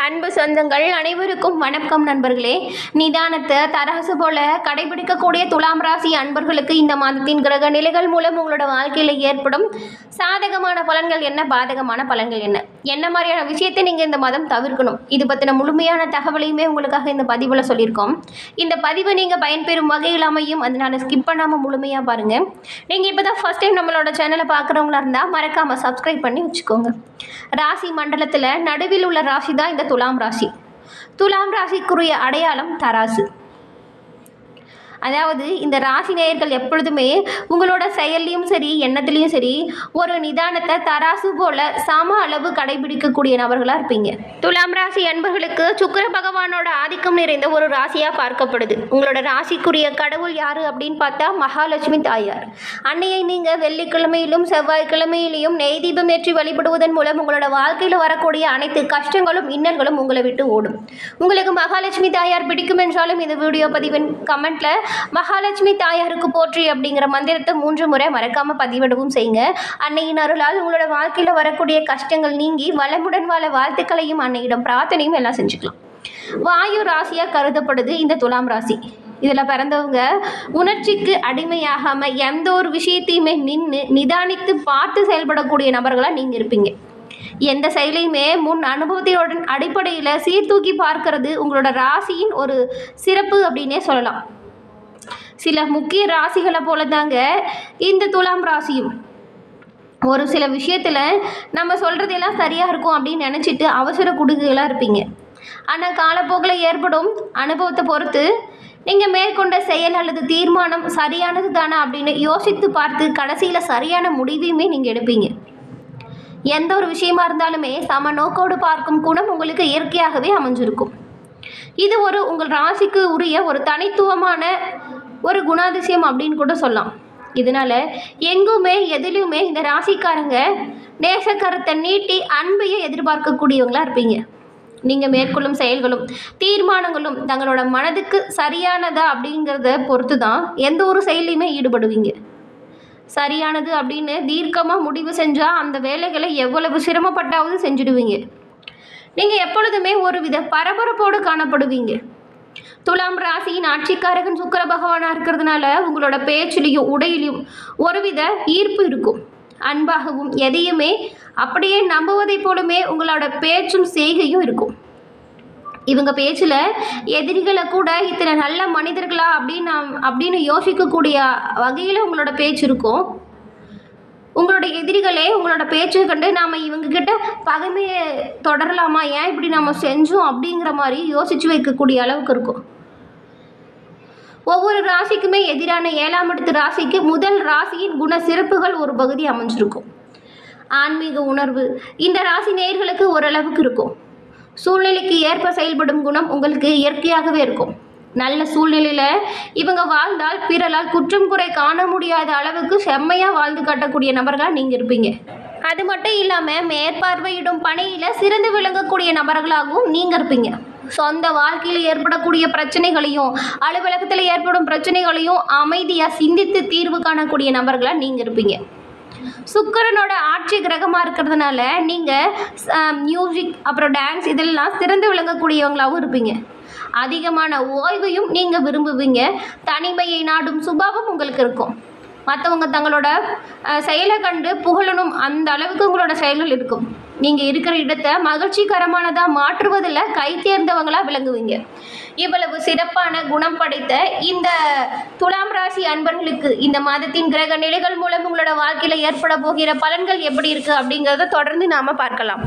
அன்பு சொந்தங்கள் அனைவருக்கும் வணக்கம் நண்பர்களே. நிதானத்தை தராசு போல கடைபிடிக்கக்கூடிய துலாம் ராசி அன்பர்களுக்கு இந்த மாதத்தின் கிரக நிலைகள் மூலம் உங்களோட வாழ்க்கையில் ஏற்படும் சாதகமான பலன்கள் என்ன, பாதகமான பலன்கள் என்ன மாதிரியான விஷயத்தை நீங்கள் இந்த மாதம் தவிர்க்கணும், இது பற்றின முழுமையான தகவலையுமே உங்களுக்காக இந்த பதிவில் சொல்லியிருக்கோம். இந்த பதிவை நீங்கள் பயன்பெறும் வகையில் அமையும், அதனால் ஸ்கிப் பண்ணாமல் முழுமையாக பாருங்கள். நீங்கள் இப்போ தான் ஃபஸ்ட் டைம் நம்மளோட சேனலை பார்க்குறவங்களா இருந்தால் மறக்காமல் சப்ஸ்கிரைப் பண்ணி வச்சுக்கோங்க. ராசி மண்டலத்தில் நடுவில் உள்ள ராசி தான் இந்த துலாம் ராசி. துலாம் ராசிக்குரிய அடையாளம் தராசு. அதாவது இந்த ராசி நேயர்கள் எப்பொழுதுமே உங்களோட செயல்லையும் சரி எண்ணத்துலேயும் சரி ஒரு நிதானத்தை தராசு போல சம அளவு கடைபிடிக்கக்கூடிய நபர்களாக இருப்பீங்க. துலாம் ராசி அன்பர்களுக்கு சுக்கிர பகவானோட ஆதிக்கம் நிறைந்த ஒரு ராசியாக பார்க்கப்படுது. உங்களோட ராசிக்குரிய கடவுள் யாரு அப்படின்னு பார்த்தா மகாலட்சுமி தாயார். அன்னையை நீங்கள் வெள்ளிக்கிழமையிலும் செவ்வாய்க்கிழமையிலையும் நெய் தீபம் ஏற்றி வழிபடுவதன் மூலம் உங்களோட வாழ்க்கையில் வரக்கூடிய அனைத்து கஷ்டங்களும் இன்னல்களும் உங்களை விட்டு ஓடும். உங்களுக்கு மகாலட்சுமி தாயார் பிடிக்கும் என்றாலும் இந்த வீடியோ பதிவின் கமெண்ட்ல மகாலட்சுமி தாயாருக்கு போற்றி அப்படிங்கிற மந்திரத்தை 3 முறை மறக்காம பதிவிடவும் செய்யுங்க. அன்னையின் அருளால் உங்களோட வாழ்க்கையில் வரக்கூடிய கஷ்டங்கள் நீங்கி வளமுடன் வாழ வாழ்த்துக்களையும் அன்னையிடம் பிரார்த்தனையும் எல்லாம் செஞ்சுக்கலாம். வாயு ராசியாக கருதப்படுது இந்த துலாம் ராசி. இதில் பிறந்தவங்க உணர்ச்சிக்கு அடிமையாகாமல் எந்த ஒரு விஷயத்தையுமே நிதானித்து பார்த்து செயல்படக்கூடிய நபர்களாக நீங்கள் இருப்பீங்க. எந்த செயலையுமே முன் அனுபவத்தினுடன் அடிப்படையில் சீர்தூக்கி பார்க்கறது உங்களோட ராசியின் ஒரு சிறப்பு அப்படின்னே சொல்லலாம். சில முக்கிய ராசிகளை போல தாங்க இந்த துலாம் ராசியும். ஒரு சில விஷயத்தில் நம்ம சொல்கிறதெல்லாம் சரியாக இருக்கும் அப்படின்னு நினச்சிட்டு அவசர குடுகுகளாக இருப்பீங்க. ஆனால் காலப்போக்கில் ஏற்படும் அனுபவத்தை பொறுத்து நீங்கள் மேற்கொண்ட செயல் அல்லது தீர்மானம் சரியானது தானே அப்படின்னு யோசித்து பார்த்து கடைசியில் சரியான முடிவையுமே நீங்கள் எடுப்பீங்க. எந்த ஒரு விஷயமா இருந்தாலுமே சம நோக்கோடு பார்க்கும் குணம் உங்களுக்கு இயற்கையாகவே அமைஞ்சிருக்கும். இது உங்கள் ராசிக்கு உரிய ஒரு தனித்துவமான ஒரு குணாதிசயம் அப்படின்னு கூட சொல்லலாம். இதனால் எங்குமே எதிலுமே இந்த ராசிக்காரங்க நேசக்கரத்தை நீட்டி அன்பையை எதிர்பார்க்கக்கூடியவங்களாக இருப்பீங்க. நீங்கள் மேற்கொள்ளும் செயல்களும் தீர்மானங்களும் தங்களோட மனதுக்கு சரியானதா அப்படிங்கிறத பொறுத்து தான் எந்த ஒரு செயலையுமே ஈடுபடுவீங்க. சரியானது அப்படின்னு தீர்க்கமாக முடிவு செஞ்சால் அந்த வேலைகளை எவ்வளவு சிரமப்பட்டாவது செஞ்சுடுவீங்க. நீங்கள் எப்பொழுதுமே ஒரு வித பரபரப்போடு காணப்படுவீங்க. துலாம் ராசியின் ஆட்சிக்காரகன் சுக்கிர பகவானாக இருக்கிறதுனால உங்களோட பேச்சிலையும் உடையிலையும் ஒருவித ஈர்ப்பு இருக்கும். அன்பாகவும் எதையுமே அப்படியே நம்புவதை போலுமே உங்களோட பேச்சும் செய்கையும் இவங்க பேச்சில் எதிரிகளை கூட இத்தனை நல்ல மனிதர்களா அப்படின்னு யோசிக்கக்கூடிய வகையில் உங்களோட பேச்சு இருக்கும். உங்களோட எதிரிகளே உங்களோட பேச்சை கண்டு நாம் இவங்கக்கிட்ட பகைமையை தொடரலாமா, ஏன் இப்படி நம்ம செஞ்சோம் அப்படிங்கிற மாதிரி யோசித்து வைக்கக்கூடிய அளவுக்கு இருக்கும். ஒவ்வொரு ராசிக்குமே எதிரான 7ஆம் இடத்து ராசிக்கு முதல் ராசியின் குண சிறப்புகள் ஒரு பகுதி அமைஞ்சிருக்கும். ஆன்மீக உணர்வு இந்த ராசி நேயர்களுக்கு ஓரளவுக்கு இருக்கும். சூழ்நிலைக்கு ஏற்ப செயல்படும் குணம் உங்களுக்கு இயற்கையாகவே இருக்கும். நல்ல சூழ்நிலையில் இவங்க வாழ்ந்தால் பிறலால் குற்றம் குறை காண முடியாத அளவுக்கு செம்மையாக வாழ்ந்து காட்டக்கூடிய நபர்களாக நீங்கள் இருப்பீங்க. அது மட்டும் இல்லாமல் மேற்பார்வையிடும் பணியில் சிறந்து விளங்கக்கூடிய நபர்களாகவும் நீங்கள் இருப்பீங்க. சொந்த வாழ்க்கையில் ஏற்படக்கூடிய பிரச்சனைகளையும் அலுவலகத்தில் ஏற்படும் பிரச்சனைகளையும் அமைதியாக சிந்தித்து தீர்வு காணக்கூடிய நபர்களாக நீங்கள் இருப்பீங்க. சுக்கிரனோட ஆட்சி கிரகமாக இருக்கிறதுனால நீங்கள் மியூசிக் அப்புறம் டான்ஸ் இதெல்லாம் சிறந்து விளங்கக்கூடியவங்களாகவும் இருப்பீங்க. அதிகமான ஓய்வையும் நீங்கள் விரும்புவீங்க. தனிமையை நாடும் சுபாவம் உங்களுக்கு இருக்கும். மற்றவங்க தங்களோட செயலை கண்டு புகழணும் அந்த அளவுக்கு உங்களோட செயல்கள் இருக்கும். நீங்கள் இருக்கிற இடத்தை மகிழ்ச்சிகரமானதாக மாற்றுவதில் கை தேர்ந்தவங்களாக விளங்குவீங்க. இவ்வளவு சிறப்பான குணம் படைத்த இந்த துலாம் ராசி அன்பர்களுக்கு இந்த மாதத்தின் கிரக நிலைகள் மூலம் உங்களோட வாழ்க்கையில் ஏற்பட போகிற பலன்கள் எப்படி இருக்குது அப்படிங்கிறத தொடர்ந்து நாம் பார்க்கலாம்.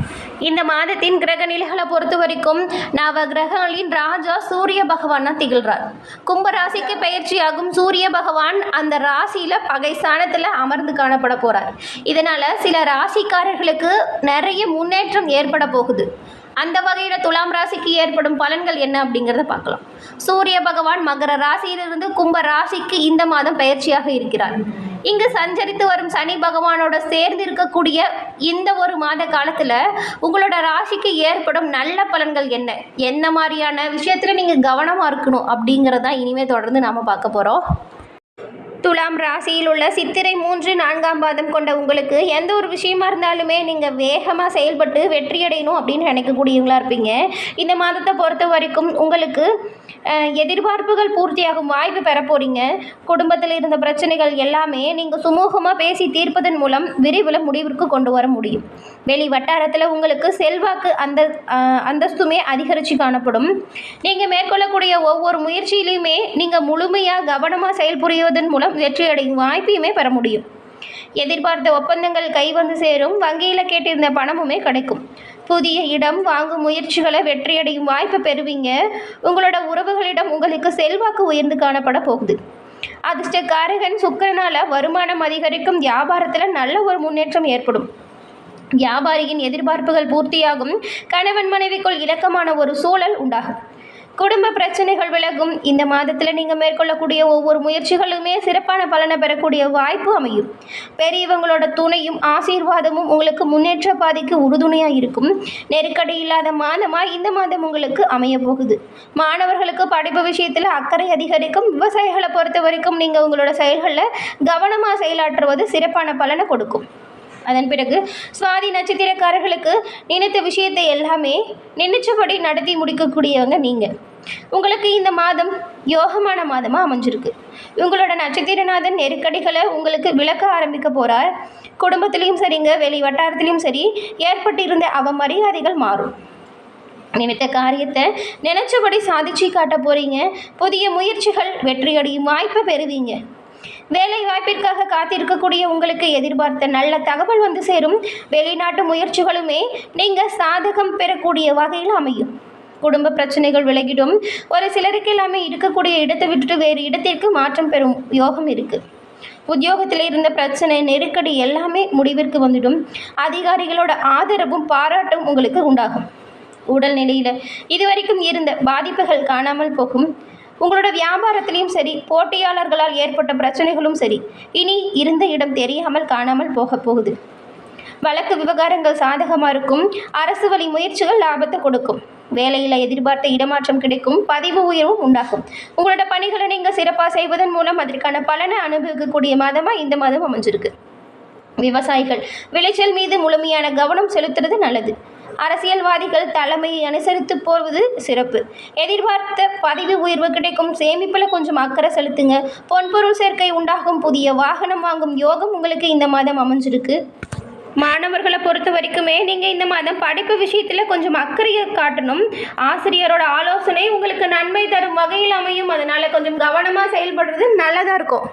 இந்த மாதத்தின் கிரக நிலைகளை பொறுத்த வரைக்கும் நவ கிரகங்களின் ராஜா சூரிய பகவானாக திகழ்கிறார். கும்பராசிக்கு பயிற்சியாகும் சூரிய பகவான் அந்த ராசியில் பகை ஸ்தானத்தில் அமர்ந்து காணப்பட போகிறார். இதனால் சில ராசிக்காரர்களுக்கு நிறைய முன்னேற்றம் ஏற்பட போகுது. அந்த வகையில் துலாம் ராசிக்கு ஏற்படும் பலன்கள் என்ன அப்படிங்கிறத பார்க்கலாம். சூரிய பகவான் மகர ராசியிலிருந்து கும்ப ராசிக்கு இந்த மாதம் பயிற்சியாக இருக்கிறார். இங்கு சஞ்சரித்து வரும் சனி பகவானோட சேர்ந்து இருக்கக்கூடிய இந்த ஒரு மாத காலத்தில் உங்களோட ராசிக்கு ஏற்படும் நல்ல பலன்கள் என்ன மாதிரியான விஷயத்தில் நீங்கள் கவனமாக இருக்கணும் அப்படிங்கிறதான் இனிமேல் தொடர்ந்து நாம் பார்க்க போகிறோம். துலாம் ராசியில் உள்ள சித்திரை 3, 4ஆம் பாதம் கொண்ட உங்களுக்கு எந்த ஒரு விஷயமா இருந்தாலுமே நீங்கள் வேகமாக செயல்பட்டு வெற்றியடையணும் அப்படின்னு நினைக்கக்கூடியவங்களா இருப்பீங்க. இந்த மாதத்தை பொறுத்த வரைக்கும் உங்களுக்கு எதிர்பார்ப்புகள் பூர்த்தியாகும் வாய்ப்பு பெற போகிறீங்க. குடும்பத்தில் இருந்த பிரச்சனைகள் எல்லாமே நீங்கள் சுமூகமாக பேசி தீர்ப்பதன் மூலம் விரைவில் முடிவிற்கு கொண்டு வர முடியும். வெளி வட்டாரத்தில் உங்களுக்கு செல்வாக்கு அந்தஸ்துமே அதிகரித்து காணப்படும். நீங்கள் மேற்கொள்ளக்கூடிய ஒவ்வொரு முயற்சியிலையுமே நீங்கள் முழுமையாக கவனமாக செயல்புரிவதன் மூலம் வெற்றியடையும் வாய்ப்பையுமே பெற முடியும். எதிர்பார்த்த ஒப்பந்தங்கள் கை வந்து சேரும். வங்கியில் கேட்டிருந்த பணமுமே கிடைக்கும். புதிய இடம் வாங்கும் முயற்சிகளை வெற்றியடையும் வாய்ப்பை பெறுவீங்க. உங்களோட உறவுகளிடம் உங்களுக்கு செல்வாக்கு உயர்ந்து காணப்பட போகுது. அதிர்ஷ்டக்காரகன் சுக்கிரனால வருமானம் அதிகரிக்கும். வியாபாரத்தில் நல்ல ஒரு முன்னேற்றம் ஏற்படும். வியாபாரியின் எதிர்பார்ப்புகள் பூர்த்தியாகும். கணவன் மனைவிக்குள் இணக்கமான ஒரு சூழல் உண்டாகும். குடும்ப பிரச்சனைகள் விலகும். இந்த மாதத்தில் நீங்கள் மேற்கொள்ளக்கூடிய ஒவ்வொரு முயற்சிகளுமே சிறப்பான பலனை பெறக்கூடிய வாய்ப்பு அமையும். பெரியவங்களோட துணையும் ஆசீர்வாதமும் உங்களுக்கு முன்னேற்ற பாதைக்கு உறுதுணையாக இருக்கும். நெருக்கடி இல்லாத மாதமாக இந்த மாதம் உங்களுக்கு அமைய போகுது. மாணவர்களுக்கு படிப்பு விஷயத்தில் அக்கறை அதிகரிக்கும். விவசாயிகளை பொறுத்த வரைக்கும் நீங்கள் உங்களோட செயல்களில் கவனமாக செயலாற்றுவது சிறப்பான பலனை கொடுக்கும். அதன் பிறகு சுவாதி நட்சத்திரக்காரர்களுக்கு நினைத்த விஷயத்தை எல்லாமே நினைச்சபடி நடத்தி முடிக்கக்கூடியவங்க நீங்கள். உங்களுக்கு இந்த மாதம் யோகமான மாதமாக அமைஞ்சிருக்கு. உங்களோட நட்சத்திரநாதன் நெருக்கடிகளை உங்களுக்கு விளக்க ஆரம்பிக்க போகிறார். குடும்பத்திலையும் சரிங்க, வெளி வட்டாரத்திலையும் சரி ஏற்பட்டிருந்த அவமரியாதைகள் மாறும். நினைத்த காரியத்தை நினைச்சபடி சாதிச்சு காட்ட போகிறீங்க. புதிய முயற்சிகள் வெற்றியடையும் வாய்ப்பை பெறுவீங்க. வேலை வாய்ப்பிற்காக காத்திருக்கக்கூடிய உங்களுக்கு எதிர்பார்த்த நல்ல தகவல் வந்து சேரும். வெளிநாட்டு முயற்சிகளுமே நீங்கள் சாதகம் பெறக்கூடிய வகையில் அமையும். குடும்ப பிரச்சனைகள் விலகிடும். ஒரு சிலருக்கு எல்லாமே இருக்கக்கூடிய இடத்தை விட்டுட்டு வேறு இடத்திற்கு மாற்றம் பெறும் யோகம் இருக்குது. உத்தியோகத்தில் இருந்த பிரச்சனை நெருக்கடி எல்லாமே முடிவிற்கு வந்துடும். அதிகாரிகளோட ஆதரவும் பாராட்டும் உங்களுக்கு உண்டாகும். உடல்நிலையில் இதுவரைக்கும் இருந்த பாதிப்புகள் காணாமல் போகும். உங்களோட வியாபாரத்திலையும் சரி, போட்டியாளர்களால் ஏற்பட்ட பிரச்சனைகளும் சரி, இனி இருந்த இடம் தெரியாமல் காணாமல் போகுது. வழக்கு விவகாரங்கள் சாதகமாக இருக்கும். அரசு வழி முயற்சிகள் லாபத்தை கொடுக்கும். வேலையில் எதிர்பார்த்த இடமாற்றம் கிடைக்கும். பதிவு உயர்வும் உண்டாகும். உங்களோட பணிகளை நீங்கள் சிறப்பாக செய்வதன் மூலம் அதற்கான பலனை அனுபவிக்கக்கூடிய மாதமாக இந்த மாதம் அமைஞ்சிருக்கு. விவசாயிகள் விளைச்சல் மீது முழுமையான கவனம் செலுத்துறது நல்லது. அரசியல்வாதிகள் தலைமையை அனுசரித்து போவது சிறப்பு. எதிர்பார்த்த பதவி உயர்வு கிடைக்கும். சேமிப்பில் கொஞ்சம் அக்கறை செலுத்துங்க. பொன்பொருள் சேர்க்கை உண்டாகும். புதிய வாகனம் வாங்கும் யோகம் உங்களுக்கு இந்த மாதம் அமைஞ்சிருக்கு. மாணவர்களை பொறுத்த வரைக்குமே நீங்கள் இந்த மாதம் படிப்பு விஷயத்தில் கொஞ்சம் அக்கறையை காட்டணும். ஆசிரியரோட ஆலோசனை உங்களுக்கு நன்மை தரும் வகையில் அமையும். அதனால் கொஞ்சம் கவனமாக செயல்படுறது நல்லதாக இருக்கும்.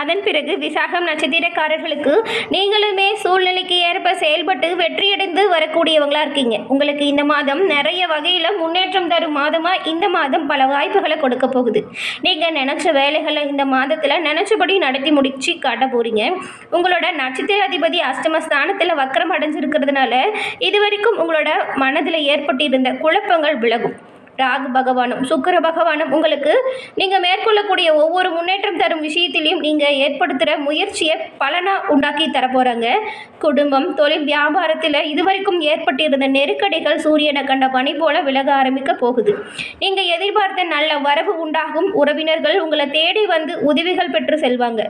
அதன் பிறகு விசாகம் நட்சத்திரக்காரர்களுக்கு நீங்களுமே சூழ்நிலைக்கு ஏற்ப செயல்பட்டு வெற்றியடைந்து வரக்கூடியவங்களா இருக்கீங்க. உங்களுக்கு இந்த மாதம் நிறைய வகையில் முன்னேற்றம் தரும் மாதமாக இந்த மாதம் பல வாய்ப்புகளை கொடுக்க போகுது. நீங்கள் நினச்ச வேலைகளை இந்த மாதத்தில் நினச்சபடி நடத்தி முடிச்சு காட்ட போகிறீங்க. உங்களோட நட்சத்திர அதிபதி அஷ்டமஸ்தானத்தில் வக்கரம் அடைஞ்சிருக்கிறதுனால இதுவரைக்கும் உங்களோட மனதில் ஏற்பட்டிருந்த குழப்பங்கள் விலகும். ராகு பகவானும் சுக்கிர பகவானும் உங்களுக்கு நீங்கள் மேற்கொள்ளக்கூடிய ஒவ்வொரு முன்னேற்றம் தரும் விஷயத்திலையும் நீங்கள் ஏற்படுத்துகிற முயற்சியை பலனாக உண்டாக்கி தரப்போகிறாங்க. குடும்பம், தொழில், வியாபாரத்தில் இதுவரைக்கும் ஏற்பட்டிருந்த நெருக்கடிகள் சூரியனை கண்ட பனி போல விலக ஆரம்பிக்க போகுது. நீங்கள் எதிர்பார்த்த நல்ல வரவு உண்டாகும். உறவினர்கள் உங்களை தேடி வந்து உதவிகள் பெற்று செல்வாங்க.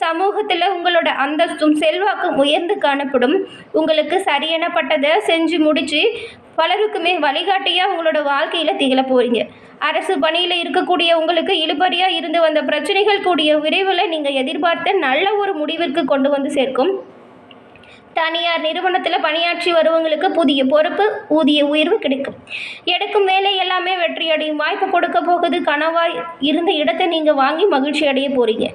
சமூகத்தில் உங்களோட அந்தஸ்தும் செல்வாக்கும் உயர்ந்து காணப்படும். உங்களுக்கு சரியானப்பட்டதை செஞ்சு முடித்து பலருக்குமே வழிகாட்டியாக உங்களோட வாழ்க்கையில் திகழ போகிறீங்க. அரசு பணியில் இருக்கக்கூடிய உங்களுக்கு இழுபறியாக இருந்து வந்த பிரச்சனைகள் கூடிய விரைவில் நீங்கள் எதிர்பார்த்த நல்ல ஒரு முடிவிற்கு கொண்டு வந்து சேர்க்கும். தனியார் நிறுவனத்தில் பணியாற்றி வருவங்களுக்கு புதிய பொறுப்பு, ஊதிய உயர்வு கிடைக்கும். எடுக்கும் வேலை எல்லாமே வெற்றியடையும் வாய்ப்பு கொடுக்க போகுது. கனவாய் இருந்த இடத்தை நீங்கள் வாங்கி மகிழ்ச்சி அடைய போகிறீங்க.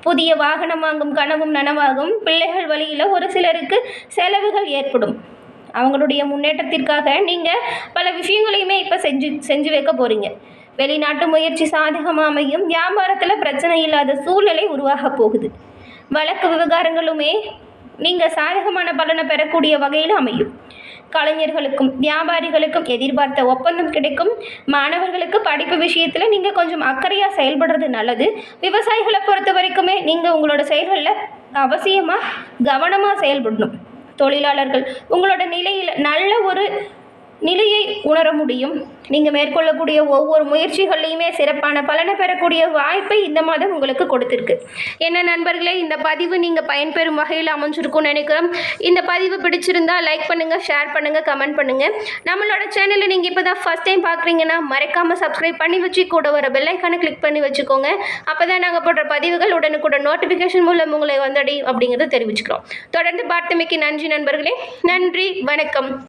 புதிய வாகனம் வாங்கும் கனவும் நனவாகும். பிள்ளைகள் வழியில் ஒரு சிலருக்கு செலவுகள் ஏற்படும். அவங்களுடைய முன்னேற்றத்திற்காக நீங்கள் பல விஷயங்களையுமே இப்போ செஞ்சு வைக்க போகிறீங்க. வெளிநாட்டு முயற்சி சாதகமாக அமையும். வியாபாரத்தில் பிரச்சனை இல்லாத சூழ்நிலை உருவாக போகுது. வழக்கு விவகாரங்களுமே நீங்கள் சாதகமான பலனை பெறக்கூடிய வகையில் அமையும். கலைஞர்களுக்கும் வியாபாரிகளுக்கும் எதிர்பார்த்த ஒப்பந்தம் கிடைக்கும். மாணவர்களுக்கு படிப்பு விஷயத்தில் நீங்கள் கொஞ்சம் அக்கறையாக செயல்படுறது நல்லது. விவசாயிகளை பொறுத்த வரைக்குமே நீங்கள் உங்களோட செயல்களில் அவசியமாக கவனமாக செயல்படணும். தொழிலாளர்கள் உங்களோட நிலையில் நல்ல ஒரு நிலையை உணர முடியும். நீங்கள் மேற்கொள்ளக்கூடிய ஒவ்வொரு முயற்சிகள்லையுமே சிறப்பான பலனை பெறக்கூடிய வாய்ப்பை இந்த மாதம் உங்களுக்கு கொடுத்துருக்கு. என்ன நண்பர்களே, இந்த பதிவு நீங்கள் பயன்பெறும் வகையில் அமைஞ்சிருக்கும்னு நினைக்கிறோம். இந்த பதிவு பிடிச்சிருந்தா லைக் பண்ணுங்கள், ஷேர் பண்ணுங்கள், கமெண்ட் பண்ணுங்கள். நம்மளோட சேனலை நீங்கள் இப்போ தான் ஃபஸ்ட் டைம் பார்க்குறீங்கன்னா மறக்காமல் சப்ஸ்கிரைப் பண்ணி வச்சு கூட வர பெல் ஐக்கானை கிளிக் பண்ணி வச்சுக்கோங்க. அப்போ தான் நாங்கள் போடுற பதிவுகள் உடனுக்குடன் நோட்டிஃபிகேஷன் மூலம் உங்களை வந்தடையும் அப்படிங்கிறத தெரிவிச்சுக்கிறோம். தொடர்ந்து பார்த்தமைக்கு நன்றி நண்பர்களே. நன்றி, வணக்கம்.